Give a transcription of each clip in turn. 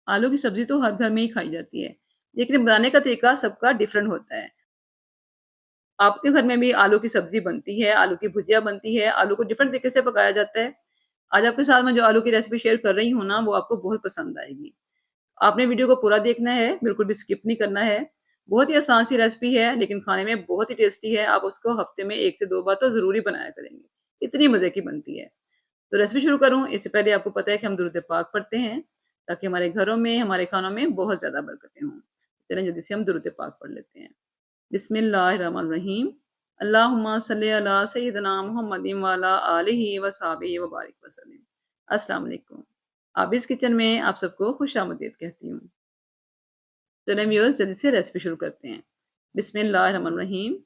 आलू की सब्ज़ी तो हर घर में ही खाई जाती है, लेकिन बनाने का तरीका सबका डिफरेंट होता है। आपके घर में भी आलू की सब्ज़ी बनती है, आलू की भुजिया बनती है, आलू को डिफरेंट तरीके से पकाया जाता है। आज आपके साथ मैं जो आलू की रेसिपी शेयर कर रही हूँ ना, वो आपको बहुत पसंद आएगी। आपने वीडियो को पूरा देखना है, बिल्कुल भी स्किप नहीं करना है। बहुत ही आसान सी रेसिपी है, लेकिन खाने में बहुत ही टेस्टी है। आप उसको हफ्ते में 1 से 2 बार तो ज़रूर ही बनाया करेंगे। इतनी मज़े की बनती है। तो रेसिपी शुरू करूँ, इससे पहले आपको पता है कि हम दुरूद पाक पढ़ते हैं, ताकि हमारे घरों में, हमारे खानों में बहुत ज़्यादा बरकतें हों। चलें जल्दी से हम दुरूद पाक पढ़ लेते हैं। बिस्मिल्लाहिर्रहमानिर्रहीम। अल्लाहुम्मा सल्लि अला सय्यिदना मुहम्मदिन व अला आलिहि व सहबिहि व बारिक वसल्लम। अस्सलाम वालेकुम। आबिस किचन में आप सबको खुशामदीद कहती हूँ। चलें व्यूअर्स जल्दी से रेसिपी शुरू करते हैं। बिस्मिल्लाहिर्रहमानिर्रहीम।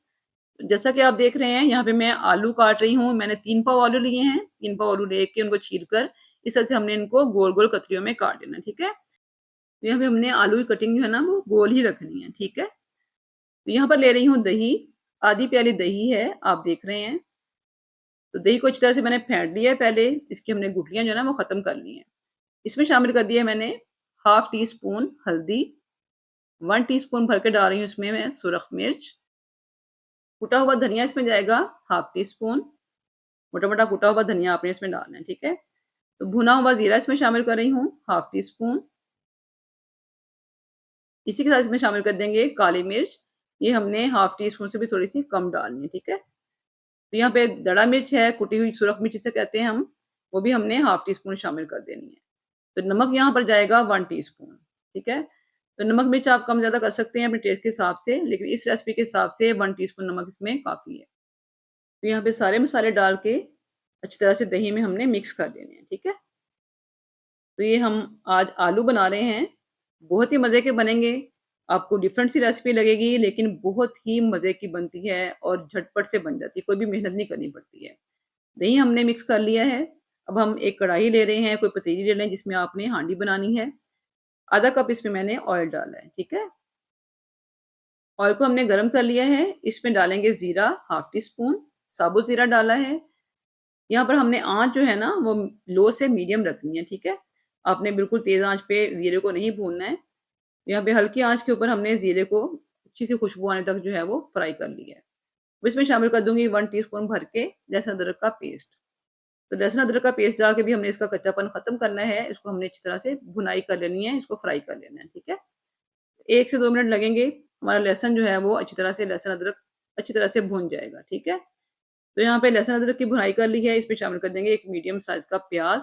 जैसा कि आप देख रहे हैं, यहाँ पे मैं आलू काट रही हूँ। मैंने 3 पाव आलू लिए हैं। 3 पाव आलू लेके उनको छील कर इस तरह से हमने इनको गोल-गोल कतरियों में काट लेना है, ठीक है? तो यहाँ पे हमने आलू की कटिंग जो है ना, वो गोल ही रखनी है, ठीक है? तो यहाँ पर ले रही हूँ दही, आधी प्याली दही है, आप देख रहे हैं। तो दही को अच्छी तरह से मैंने फेंट लिया है पहले, इसकी हमने गुठलियाँ जो है ना वो ख़त्म कर ली हैं। इसमें शामिल कर दिया मैंने हाफ टी स्पून हल्दी, 1 टीस्पून भर के डाल रही हूँ इसमें मैं सुरख मिर्च, कुटा हुआ धनिया इसमें जाएगा हाफ टी स्पून, मोटा-मोटा कुटा हुआ धनिया आपने इसमें डालना है, ठीक है? तो भुना हुआ ज़ीरा इसमें शामिल कर रही हूँ हाफ टी स्पून, इसी के साथ इसमें शामिल कर देंगे काली मिर्च, ये हमने हाफ टी स्पून से भी थोड़ी-सी कम डालनी है, ठीक है? तो यहाँ पे दड़ा मिर्च है, कुटी हुई सुरख मिर्च जिसे कहते हैं हम, वो भी हमने हाफ टी स्पून शामिल कर देनी है। तो नमक यहाँ पर जाएगा 1 टीस्पून, ठीक है? तो नमक मिर्च आप कम ज़्यादा कर सकते हैं अपने टेस्ट के हिसाब से, लेकिन इस रेसिपी के हिसाब से 1 टीस्पून नमक इसमें काफ़ी है। तो यहाँ पे सारे मसाले डाल के अच्छी तरह से दही में हमने मिक्स कर देने हैं, ठीक है? तो ये हम आज आलू बना रहे हैं, बहुत ही मज़े के बनेंगे। आपको डिफरेंट सी रेसिपी लगेगी, लेकिन बहुत ही मज़े की बनती है और झटपट से बन जाती है, कोई भी मेहनत नहीं करनी पड़ती है। दही हमने मिक्स कर लिया है, अब हम एक कढ़ाई ले रहे हैं, कोई पतीली ले लें जिसमें आपने हांडी बनानी है। आधा कप इसमें मैंने ऑयल डाला है, ठीक है? ऑयल को हमने गरम कर लिया है, इसमें डालेंगे ज़ीरा हाफ टी स्पून, साबुत ज़ीरा डाला है। यहाँ पर हमने आँच जो है ना वो लो से मीडियम रखनी है, ठीक है? आपने बिल्कुल तेज़ आँच पे ज़ीरे को नहीं भूनना है। यहाँ पे हल्की आँच के ऊपर हमने ज़ीरे को अच्छी सी खुशबू आने तक जो है वो फ्राई कर लिया है। अब इसमें शामिल कर दूँगी 1 टीस्पून भर के लहसुन अदरक का पेस्ट। तो लहसुन अदरक का पेस्ट डाल के भी हमने इसका कच्चापन खत्म करना है, इसको हमने अच्छी तरह से भुनाई कर लेनी है, इसको फ्राई कर लेना है, ठीक है? 1 से 2 मिनट लगेंगे, हमारा लहसुन जो है वो अच्छी तरह से लहसुन अदरक अच्छी तरह से भुन जाएगा, ठीक है? तो यहाँ पे लहसुन अदरक की भुनाई कर ली है, इसमें शामिल कर देंगे एक मीडियम साइज़ का प्याज़।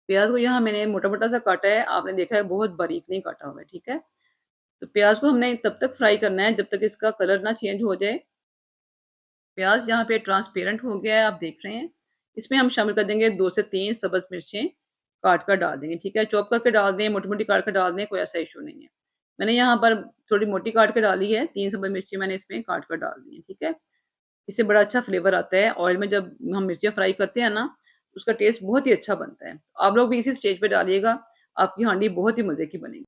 प्याज़ को यहाँ मैंने मोटा-मोटा सा काटा है, आपने देखा है बहुत बारीक नहीं काटा हुआ है, ठीक है? तो प्याज़ को हमने तब तक फ्राई करना है जब तक इसका कलर ना चेंज हो जाए। प्याज़ यहाँ पे ट्रांसपेरेंट हो गया है, आप देख रहे हैं। इसमें हम शामिल कर देंगे 2 से 3 सब्ज़ मिर्चें काट कर डाल देंगे, ठीक है? चॉप करके डाल दें, मोटी-मोटी काट कर डाल दें, कोई ऐसा इश्यू नहीं है। मैंने यहाँ पर थोड़ी मोटी काट के डाली है, 3 सब्ज़ मिर्ची मैंने इसमें काट कर डाल दी है, ठीक है? इससे बड़ा अच्छा फ्लेवर आता है। ऑयल में जब हम मिर्चियाँ फ्राई करते हैं ना, उसका टेस्ट बहुत ही अच्छा बनता है। आप लोग भी इसी स्टेज पे डालिएगा, आपकी हांडी बहुत ही मज़े की बनेगी।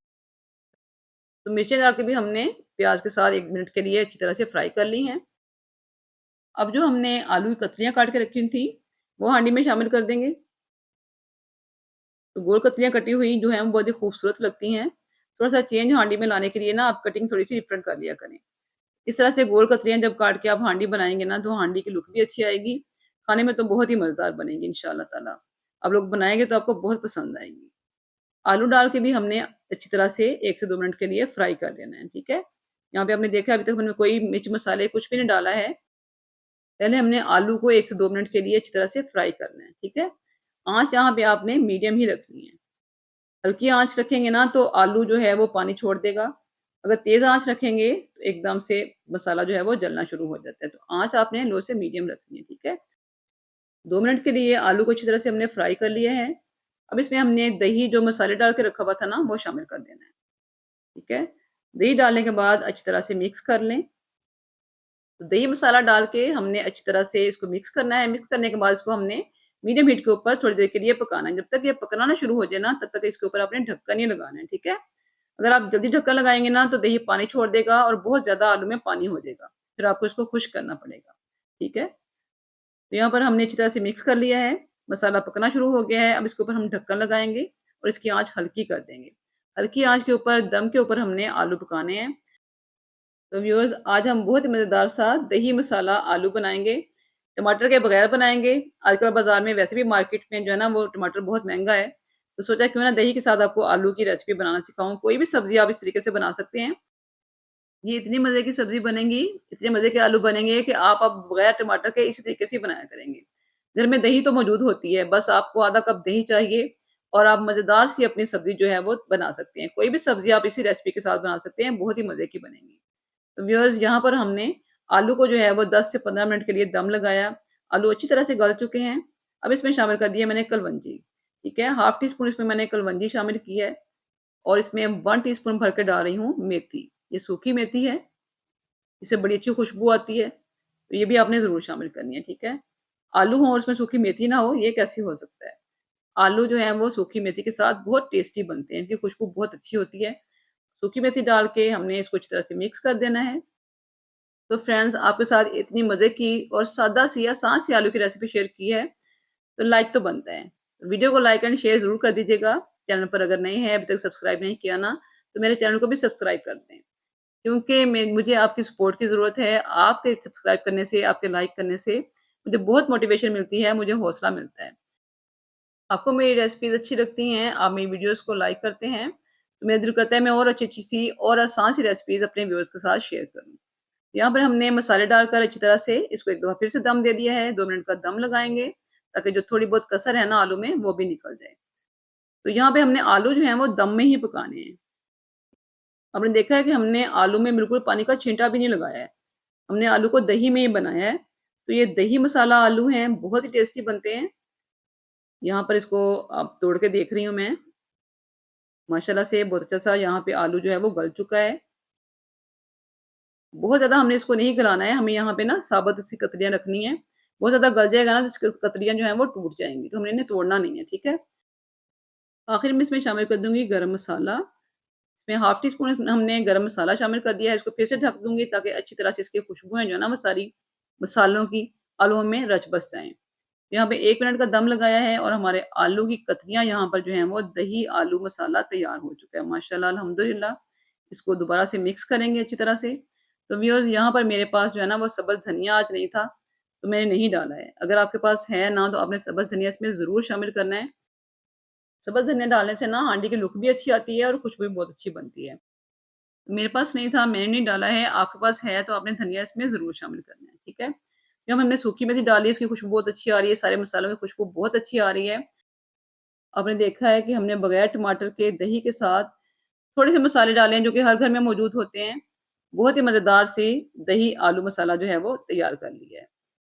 तो मिर्चियाँ डाल के भी हमने प्याज़ के साथ 1 मिनट के लिए अच्छी तरह से फ्राई कर ली हैं। अब जो हमने आलू की कतरियाँ काट के रखी थी, वो हांडी में शामिल कर देंगे। तो गोल कतरियाँ कटी हुई जो हैं, वो बहुत ही खूबसूरत लगती हैं। थोड़ा-सा चेंज हांडी में लाने के लिए ना आप कटिंग थोड़ी-सी डिफरेंट कर लिया करें। इस तरह से गोल कतरियाँ जब काट के आप हांडी बनाएँगे ना, तो हांडी की लुक भी अच्छी आएगी। खाने में तो बहुत ही मज़ेदार बनेगी इंशाअल्लाह ताला। आप लोग बनाएँगे तो आपको बहुत पसंद आएगी। आलू डाल के भी हमने अच्छी तरह से 1 से 2 मिनट के लिए फ्राई कर लेना है, ठीक है? यहाँ पे आपने देखा अभी तक मैंने कोई मिर्च मसाले कुछ भी नहीं डाला है। पहले हमने आलू को 1 से 2 मिनट के लिए अच्छी तरह से फ्राई करना है, ठीक है? आँच यहाँ पे आपने मीडियम ही रखनी है। हल्की आँच रखेंगे ना तो आलू जो है वो पानी छोड़ देगा। अगर तेज़ आँच रखेंगे तो एकदम से मसाला जो है वो जलना शुरू हो जाता है। तो आँच आपने लो से मीडियम रखनी है, ठीक है? 2 मिनट के लिए आलू को अच्छी तरह से हमने फ्राई कर लिया है। अब इसमें हमने दही जो मसाले डाल के रखा हुआ था ना, वो शामिल कर देना है, ठीक है? दही डालने के बाद अच्छी तरह से मिक्स कर लें। तो दही मसाला डाल के हमने अच्छी तरह से इसको मिक्स करना है। मिक्स करने के बाद इसको हमने मीडियम हीट के ऊपर थोड़ी देर के लिए पकाना है। जब तक ये पकना ना शुरू हो जाए ना, तब तक इसके ऊपर आपने ढक्कन नहीं लगाना है, ठीक है? अगर आप जल्दी ढक्कन लगाएँगे ना, तो दही पानी छोड़ देगा और बहुत ज़्यादा आलू में पानी हो जाएगा। फिर आपको इसको खुश्क करना पड़ेगा, ठीक है? तो यहाँ पर हमने अच्छी तरह से मिक्स कर लिया है, मसाला पकना शुरू हो गया है। अब इसके ऊपर हम ढक्कन लगाएँगे और इसकी आँच हल्की कर देंगे। हल्की आँच के ऊपर, दम के ऊपर हमने आलू पकाने हैं। तो व्यूअर्स आज हम बहुत ही मज़ेदार सा दही मसाला आलू बनाएँगे। टमाटर के बगैर बनाएँगे। आजकल बाज़ार में वैसे भी मार्केट में जो है ना वो टमाटर बहुत महँगा है। तो सोचा क्यों ना दही के साथ आपको आलू की रेसिपी बनाना सिखाऊँ। कोई भी सब्ज़ी आप इस तरीके से बना सकते हैं। ये इतनी मज़े की सब्ज़ी बनेगी, इतने मज़े के आलू बनेंगे कि आप अब बगैर टमाटर के इसी तरीके से ही बनाया करेंगे। घर में दही तो मौजूद होती है, बस आपको आधा कप दही चाहिए और आप मज़ेदार सी अपनी सब्ज़ी जो है वो बना सकते हैं। कोई भी सब्ज़ी आप इसी रेसिपी के साथ बना सकते हैं, बहुत ही मज़े की बनेगी। तो व्यूअर्स यहाँ पर हमने आलू को जो है वो 10 से 15 मिनट के लिए दम लगाया। आलू अच्छी तरह से गल चुके हैं। अब इसमें शामिल कर दिया मैंने कलवंजी, ठीक है? हाफ टी स्पून इसमें मैंने कलवंजी शामिल की है और इसमें 1 टीस्पून भर के डाल रही हूँ मेथी। ये सूखी मेथी है, इससे बड़ी अच्छी खुशबू आती है, तो ये भी आपने ज़रूर शामिल करनी है, ठीक है? आलू हो और उसमें सूखी मेथी ना हो, ये कैसे हो सकता है? आलू जो है वो सूखी मेथी के साथ बहुत टेस्टी बनते हैं, इनकी खुशबू बहुत अच्छी होती है। सूखी मेथी डाल के हमने इसको अच्छी तरह से मिक्स कर देना है। तो फ्रेंड्स आपके साथ इतनी मज़े की और सादा सी आसान सी आलू की रेसिपी शेयर की है, तो लाइक तो बनता है। वीडियो को लाइक एंड शेयर ज़रूर कर दीजिएगा। चैनल पर अगर नए हैं, अभी तक सब्सक्राइब नहीं किया ना, तो मेरे चैनल को भी सब्सक्राइब कर दें। क्योंकि मैं मुझे आपकी सपोर्ट की ज़रूरत है। आपके सब्सक्राइब करने से, आपके लाइक करने से मुझे बहुत मोटिवेशन मिलती है, मुझे हौसला मिलता है। आपको मेरी रेसिपीज़ अच्छी लगती हैं, आप मेरी वीडियोज़ को लाइक करते हैं, तो मेरा दिल करता है मैं और अच्छी-अच्छी सी और आसान सी रेसिपीज़ अपने व्यूअर्स के साथ शेयर करूँ। यहाँ पर हमने मसाले डालकर अच्छी तरह से इसको एक दफ़ा फिर से दम दे दिया है, 2 मिनट का दम लगाएँगे, ताकि जो थोड़ी बहुत कसर है ना आलू में, वो भी निकल जाए। तो यहाँ पे हमने आलू जो हैं वो दम में ही पकाने हैं। आपने देखा है कि हमने आलू में बिल्कुल पानी का छींटा भी नहीं लगाया है। हमने आलू को दही में ही बनाया है। तो ये दही मसाला आलू हैं, बहुत ही टेस्टी बनते हैं। यहाँ पर इसको अब तोड़ के देख रही हूँ मैं, माशाल्लाह से बहुत अच्छा-सा यहाँ पे आलू जो है वो गल चुका है। बहुत ज़्यादा हमने इसको नहीं गलाना है, हमें यहाँ पे ना साबुत सी कतरियाँ रखनी है। बहुत ज़्यादा गल जाएगा ना तो इसकी कतरियाँ जो हैं वो टूट जाएँगी, तो हमने इन्हें तोड़ना नहीं है, ठीक है? आखिर में इसमें शामिल कर दूँगी गरम मसाला। इसमें हाफ टी स्पून हमने गरम मसाला शामिल कर दिया है, इसको फिर से ढक दूँगी ताकि अच्छी तरह से इसकी खुशबुएँ जो है ना वो सारी मसालों की आलूओं में रच बस जाएँ। यहाँ पे 1 मिनट का दम लगाया है और हमारे आलू की कतरियाँ यहाँ पर जो हैं वो दही आलू मसाला तैयार हो चुका है माशाल्लाह अल्हम्दुलिल्लाह। इसको दोबारा से मिक्स करेंगे अच्छी तरह से। तो व्यूअर्स यहाँ पर मेरे पास जो है ना वो सब्ज़ धनिया आज नहीं था, तो मैंने नहीं डाला है। अगर आपके पास है ना तो आपने सब्ज़ धनिया इसमें ज़रूर शामिल करना है। सब्ज़ धनिया डालने से ना हांडी की लुक भी अच्छी आती है और खुशबू भी बहुत अच्छी बनती है। मेरे पास नहीं था, मैंने नहीं डाला है, आपके पास है तो आपने धनिया इसमें ज़रूर शामिल करना है, ठीक है? जब हमने सूखी मेथी डाली, उसकी खुशबू बहुत अच्छी आ रही है, सारे मसालों की खुशबू बहुत अच्छी आ रही है। आपने देखा है कि हमने बगैर टमाटर के दही के साथ थोड़े-से मसाले डाले हैं जो कि हर घर में मौजूद होते हैं। बहुत ही मज़ेदार सी दही आलू मसाला जो है वो तैयार कर लिया है।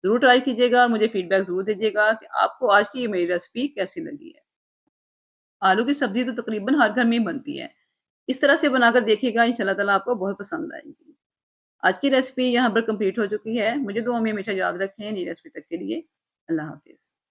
ज़रूर ट्राई कीजिएगा और मुझे फीडबैक ज़रूर दीजिएगा कि आपको आज की ये मेरी रेसिपी कैसी लगी है। आलू की सब्ज़ी तो तकरीबन हर घर में ही बनती है। इस तरह से बनाकर देखिएगा इंशाल्लाह ताला आपको बहुत पसंद आएगी। आज की रेसिपी यहाँ पर कंप्लीट हो चुकी है। मुझे दुआ में हमेशा याद रखें नई रेसिपी तक के लिए। अल्लाह हाफ़िज़।